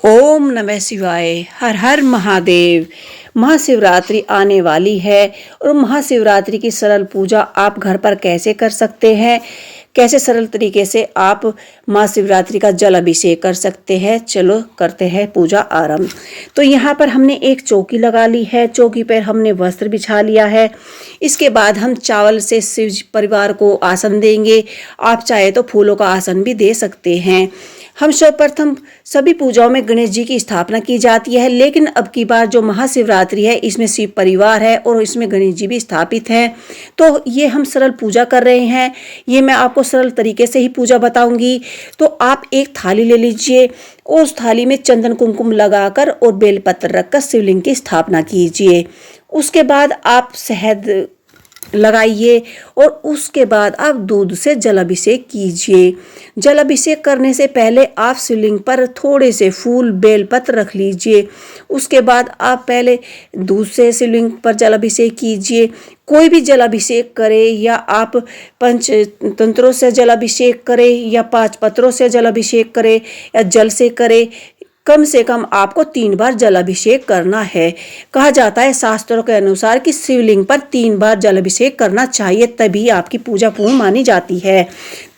ओम नमः शिवाय। हर हर महादेव। महाशिवरात्रि आने वाली है और महाशिवरात्रि की सरल पूजा आप घर पर कैसे कर सकते हैं, कैसे सरल तरीके से आप महाशिवरात्रि का जल अभिषेक कर सकते हैं। चलो करते हैं पूजा आरंभ। तो यहाँ पर हमने एक चौकी लगा ली है, चौकी पर हमने वस्त्र बिछा लिया है। इसके बाद हम चावल से शिव परिवार को आसन देंगे। आप चाहे तो फूलों का आसन भी दे सकते हैं। हम सर्वप्रथम सभी पूजाओं में गणेश जी की स्थापना की जाती है, लेकिन अब की बार जो महाशिवरात्रि है इसमें शिव परिवार है और इसमें गणेश जी भी स्थापित हैं। तो ये हम सरल पूजा कर रहे हैं। ये मैं आपको सरल तरीके से ही पूजा बताऊंगी। तो आप एक थाली ले लीजिए और उस थाली में चंदन कुमकुम लगाकर और बेलपत्र रखकर शिवलिंग की स्थापना कीजिए। उसके बाद आप शहद लगाइए और उसके बाद आप दूध से जल अभिषेक कीजिए। जल अभिषेक करने से पहले आप शिवलिंग पर थोड़े से फूल बेलपत्र रख लीजिए। उसके बाद आप पहले दूध से शिवलिंग पर जल अभिषेक कीजिए। कोई भी जल अभिषेक करे, या आप पंचतंत्रों से जल अभिषेक करे, या 5 पत्रों से जल अभिषेक करे, या जल से करे, कम से कम आपको 3 बार जल अभिषेक करना है। कहा जाता है शास्त्रों के अनुसार कि शिवलिंग पर 3 बार जल अभिषेक करना चाहिए, तभी आपकी पूजा पूर्ण मानी जाती है।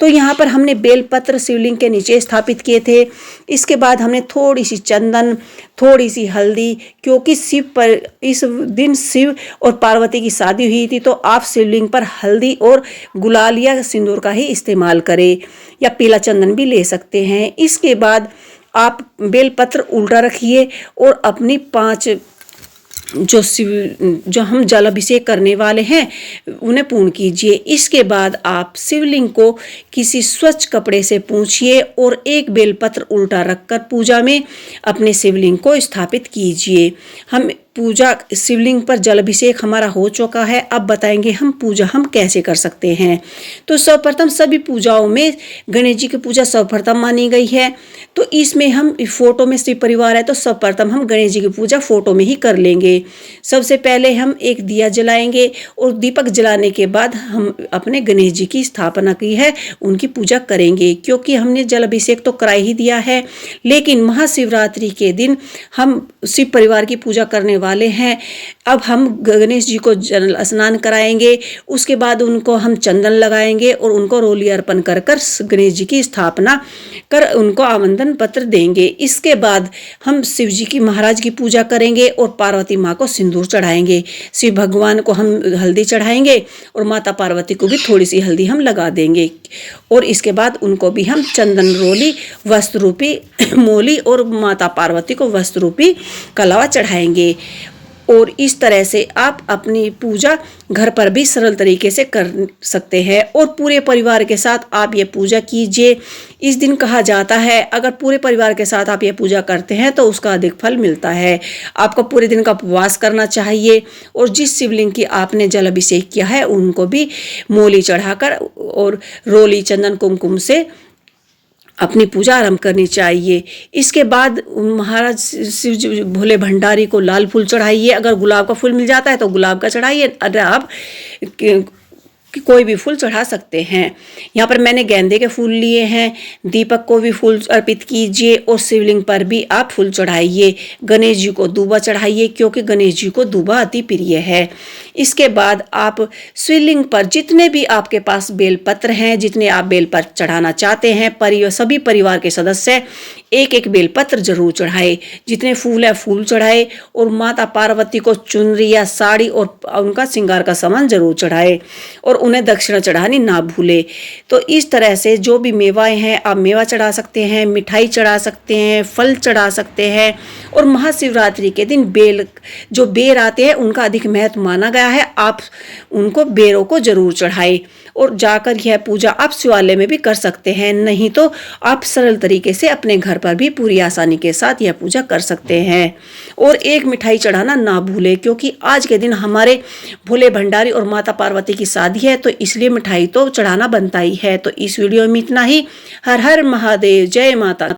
तो यहाँ पर हमने बेलपत्र शिवलिंग के नीचे स्थापित किए थे। इसके बाद हमने थोड़ी सी चंदन, थोड़ी सी हल्दी, क्योंकि शिव पर इस दिन शिव और पार्वती की शादी हुई थी, तो आप शिवलिंग पर हल्दी और गुलाल या सिंदूर का ही इस्तेमाल करें, या पीला चंदन भी ले सकते हैं। इसके बाद आप बेलपत्र उल्टा रखिए और अपनी 5 जो हम जल अभिषेक करने वाले हैं उन्हें पूर्ण कीजिए। इसके बाद आप शिवलिंग को किसी स्वच्छ कपड़े से पोंछिए और एक बेलपत्र उल्टा रखकर पूजा में अपने शिवलिंग को स्थापित कीजिए। हम पूजा शिवलिंग पर जल अभिषेक हमारा हो चुका है। अब बताएंगे हम पूजा हम कैसे कर सकते हैं। तो सर्वप्रथम सभी पूजाओं में गणेश जी की पूजा सर्वप्रथम मानी गई है, तो इसमें हम फोटो में शिव परिवार है तो सर्वप्रथम हम गणेश जी की पूजा फोटो में ही कर लेंगे। सबसे पहले हम एक दिया जलाएंगे और दीपक जलाने के बाद हम अपने गणेश जी की स्थापना की है उनकी पूजा करेंगे, क्योंकि हमने जल अभिषेक तो करा ही दिया है। लेकिन महाशिवरात्रि के दिन हम शिव परिवार की पूजा करने वाले हैं। अब हम गणेश जी को जल स्नान कराएंगे। उसके बाद उनको हम चंदन लगाएंगे और उनको रोली अर्पण कर कर गणेश जी की स्थापना कर उनको आमंत्रण पत्र देंगे। इसके बाद हम शिव जी की महाराज की पूजा करेंगे और पार्वती माँ को सिंदूर चढ़ाएंगे। शिव भगवान को हम हल्दी चढ़ाएंगे और माता पार्वती को भी थोड़ी सी हल्दी हम लगा देंगे। और इसके बाद उनको भी हम चंदन रोली वस्त्र रूपी मोली और माता पार्वती को वस्त्र रूपी कलावा चढ़ाएंगे। और इस तरह से आप अपनी पूजा घर पर भी सरल तरीके से कर सकते हैं और पूरे परिवार के साथ आप ये पूजा कीजिए। इस दिन कहा जाता है अगर पूरे परिवार के साथ आप ये पूजा करते हैं तो उसका अधिक फल मिलता है। आपको पूरे दिन का उपवास करना चाहिए और जिस शिवलिंग की आपने जल अभिषेक किया है उनको भी मोली चढ़ाकर और रोली चंदन कुमकुम से अपनी पूजा आरंभ करनी चाहिए। इसके बाद महाराज शिव भोले भंडारी को लाल फूल चढ़ाइए। अगर गुलाब का फूल मिल जाता है तो गुलाब का चढ़ाइए, अगर आप कि कोई भी फूल चढ़ा सकते हैं। यहाँ पर मैंने गेंदे के फूल लिए हैं। दीपक को भी फूल अर्पित कीजिए और शिवलिंग पर भी आप फूल चढ़ाइए। गणेश जी को दूबा चढ़ाइए, क्योंकि गणेश जी को दूबा अति प्रिय है। इसके बाद आप शिवलिंग पर जितने भी आपके पास बेलपत्र हैं, जितने आप बेलपत्र चढ़ाना चाहते हैं, सभी परिवार के सदस्य एक एक बेलपत्र जरूर चढ़ाए। जितने फूल है फूल चढ़ाए और माता पार्वती को चुनरी या साड़ी और उनका श्रृंगार का सामान जरूर चढ़ाए और उन्हें दक्षिणा चढ़ानी ना भूले। तो इस तरह से जो भी मेवाएं हैं आप मेवा चढ़ा सकते हैं, मिठाई चढ़ा सकते हैं, फल चढ़ा सकते हैं। और महाशिवरात्रि के दिन जो बेर आते हैं उनका अधिक महत्व माना गया है। आप उनको बेरों को जरूर चढ़ाए और जाकर यह पूजा आप शिवालय में भी कर सकते हैं। नहीं तो आप सरल तरीके से अपने घर पर भी पूरी आसानी के साथ यह पूजा कर सकते हैं। और एक मिठाई चढ़ाना ना भूले, क्योंकि आज के दिन हमारे भोले भंडारी और माता पार्वती की शादी है, तो इसलिए मिठाई तो चढ़ाना बनता ही है। तो इस वीडियो में इतना ही। हर हर महादेव, जय माता।